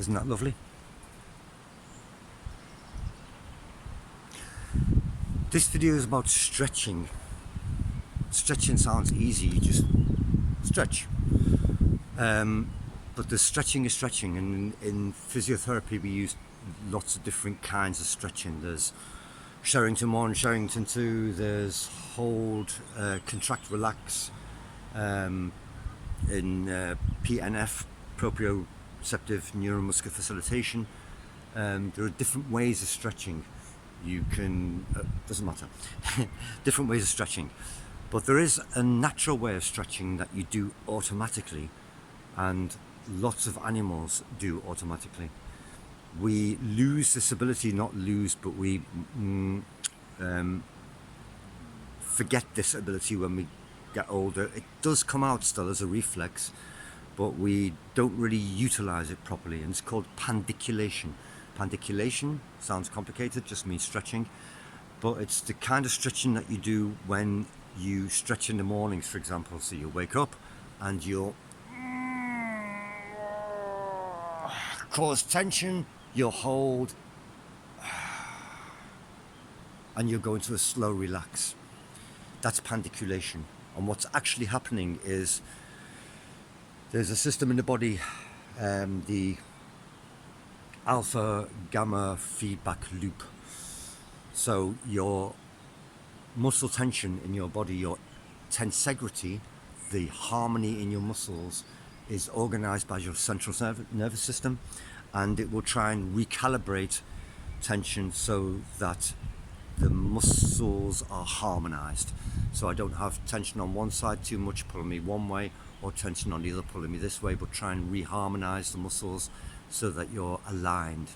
Isn't that lovely? This video is about stretching. Stretching sounds easy, you just stretch. But the stretching is stretching, and in physiotherapy we use lots of different kinds of stretching. There's Sherrington 1, Sherrington 2, there's hold, contract, relax, in PNF, proprioceptive neuromuscular facilitation. There are different ways of stretching. You can, doesn't matter, different ways of stretching. But there is a natural way of stretching that you do automatically, and lots of animals do automatically. We lose this ability, not lose, but we forget this ability when we get older. It does come out still as a reflex, but we don't really utilize it properly, and it's called pandiculation. Pandiculation sounds complicated, just means stretching, but it's the kind of stretching that you do when you stretch in the mornings, for example. So you wake up and you'll cause tension, you'll hold, and you'll go into a slow relax. That's pandiculation. And what's actually happening is there's a system in the body, the alpha gamma feedback loop. So your muscle tension in your body, your tensegrity, the harmony in your muscles, is organized by your central nervous system, and it will try and recalibrate tension so that the muscles are harmonized. So I don't have tension on one side too much pulling me one way, or tension on the other pulling me this way, but try and reharmonize the muscles so that you're aligned.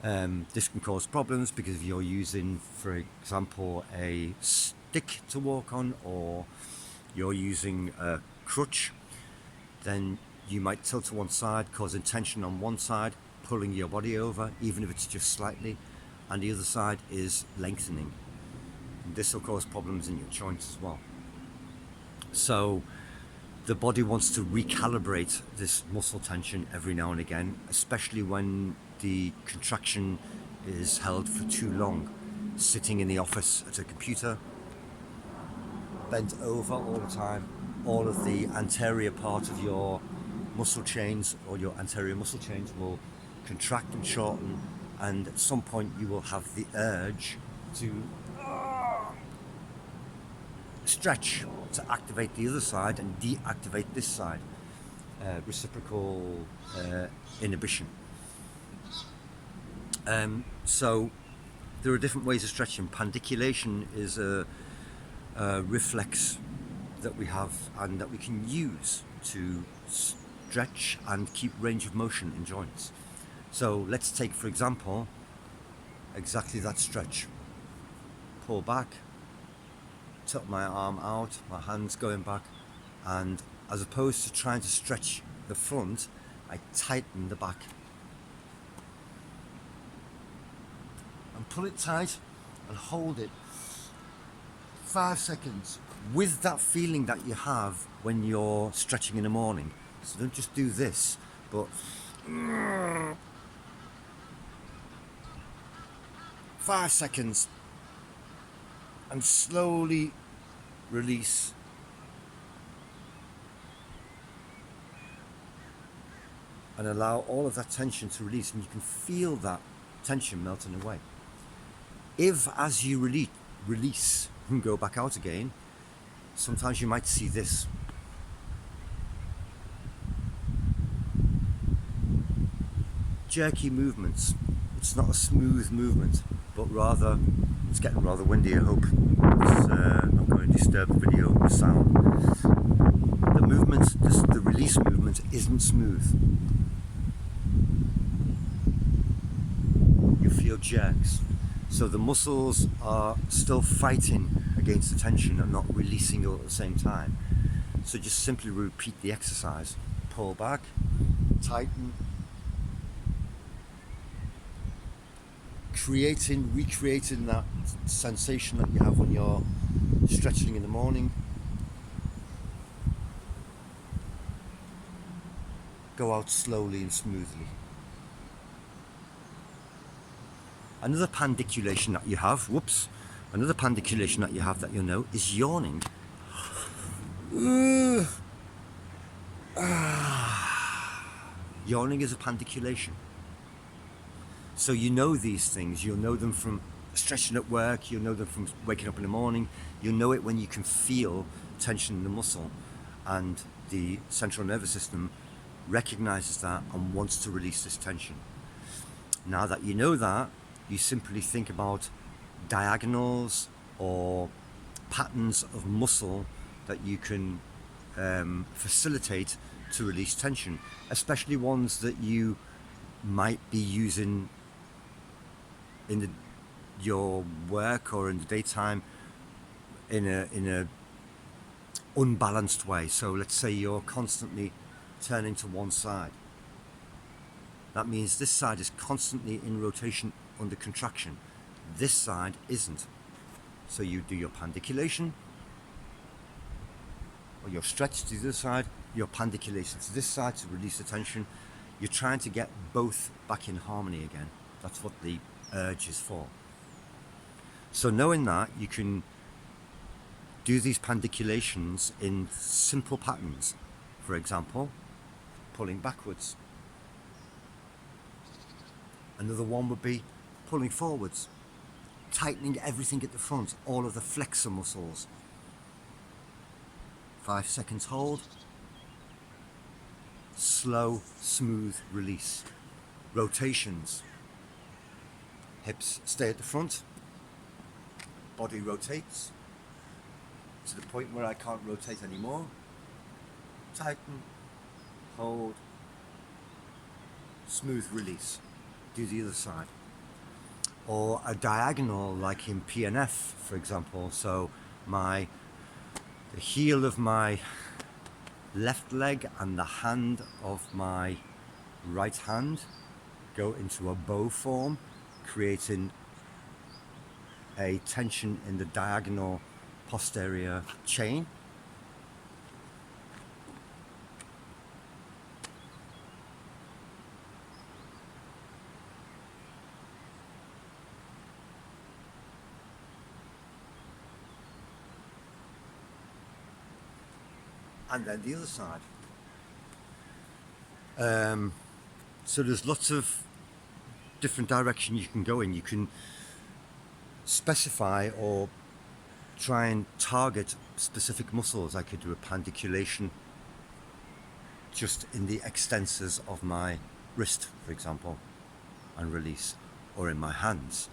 This can cause problems because if you're using, for example, a stick to walk on, or you're using a crutch, then you might tilt to one side, causing tension on one side, pulling your body over, even if it's just slightly, and the other side is lengthening. And this will cause problems in your joints as well. So the body wants to recalibrate this muscle tension every now and again, especially when the contraction is held for too long. Sitting in the office at a computer, bent over all the time, all of the anterior part of your muscle chains, or your anterior muscle chains, will contract and shorten, and at some point you will have the urge to stretch to activate the other side and deactivate this side. Reciprocal inhibition. So there are different ways of stretching. Pandiculation is a reflex that we have and that we can use to stretch and keep range of motion in joints. So let's take, for example, exactly that stretch. Pull back, tilt my arm out, my hands going back, and as opposed to trying to stretch the front, I tighten the back. And pull it tight and hold it 5 seconds with that feeling that you have when you're stretching in the morning. So don't just do this, but 5 seconds, and slowly release. And allow all of that tension to release, and you can feel that tension melting away. If as you release and go back out again, sometimes you might see this. Jerky movements. It's not a smooth movement, but rather, it's getting rather windy, I hope it's not going to disturb the video with sound. The movement, the release movement isn't smooth. You feel jerks. So the muscles are still fighting against the tension and not releasing all at the same time. So just simply repeat the exercise. Pull back, tighten, recreating that sensation that you have when you're stretching in the morning. Go out slowly and smoothly. Another pandiculation that you have, another pandiculation that you have that you'll know is yawning. Yawning is a pandiculation. So you know these things. You'll know them from stretching at work. You'll know them from waking up in the morning. You'll know it when you can feel tension in the muscle, and the central nervous system recognizes that and wants to release this tension. Now that you know that, you simply think about diagonals or patterns of muscle that you can facilitate to release tension, especially ones that you might be using in your work or in the daytime in a unbalanced way. So let's say you're constantly turning to one side. That means this side is constantly in rotation under contraction. This side isn't. So you do your pandiculation, or your stretch to the other side, your pandiculation to this side to release the tension. You're trying to get both back in harmony again. That's what the urge is for. So knowing that, you can do these pandiculations in simple patterns. For example, pulling backwards. Another one would be pulling forwards, tightening everything at the front, all of the flexor muscles. 5 seconds hold, slow, smooth release. Rotations, hips stay at the front, body rotates to the point where I can't rotate anymore. Tighten, hold, smooth release. Do the other side. Or a diagonal like in PNF, for example. So the heel of my left leg and the hand of my right hand go into a bow form, creating a tension in the diagonal posterior chain. And then the other side. So there's lots of different directions you can go in. You can specify or try and target specific muscles. I could do a pandiculation just in the extensors of my wrist, for example, and release, or in my hands.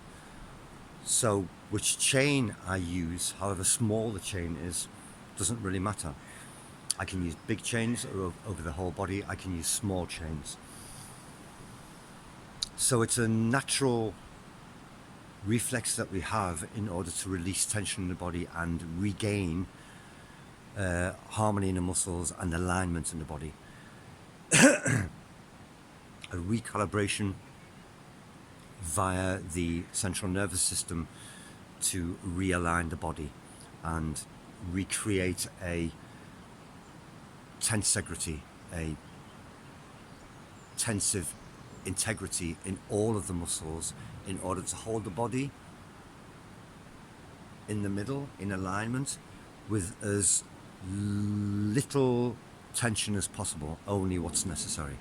So which chain I use, however small the chain is, doesn't really matter. I can use big chains over the whole body. I can use small chains. So it's a natural reflex that we have in order to release tension in the body and regain harmony in the muscles and alignment in the body. A recalibration via the central nervous system to realign the body and recreate a tensegrity, a tensive integrity in all of the muscles in order to hold the body in the middle, in alignment, with as little tension as possible, only what's necessary.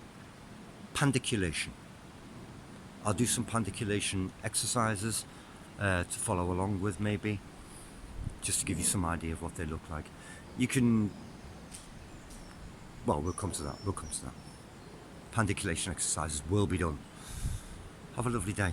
Pandiculation. I'll do some pandiculation exercises to follow along with, maybe, just to give you some idea of what they look like. You can, well, we'll come to that. Pandiculation exercises will be done. Have a lovely day.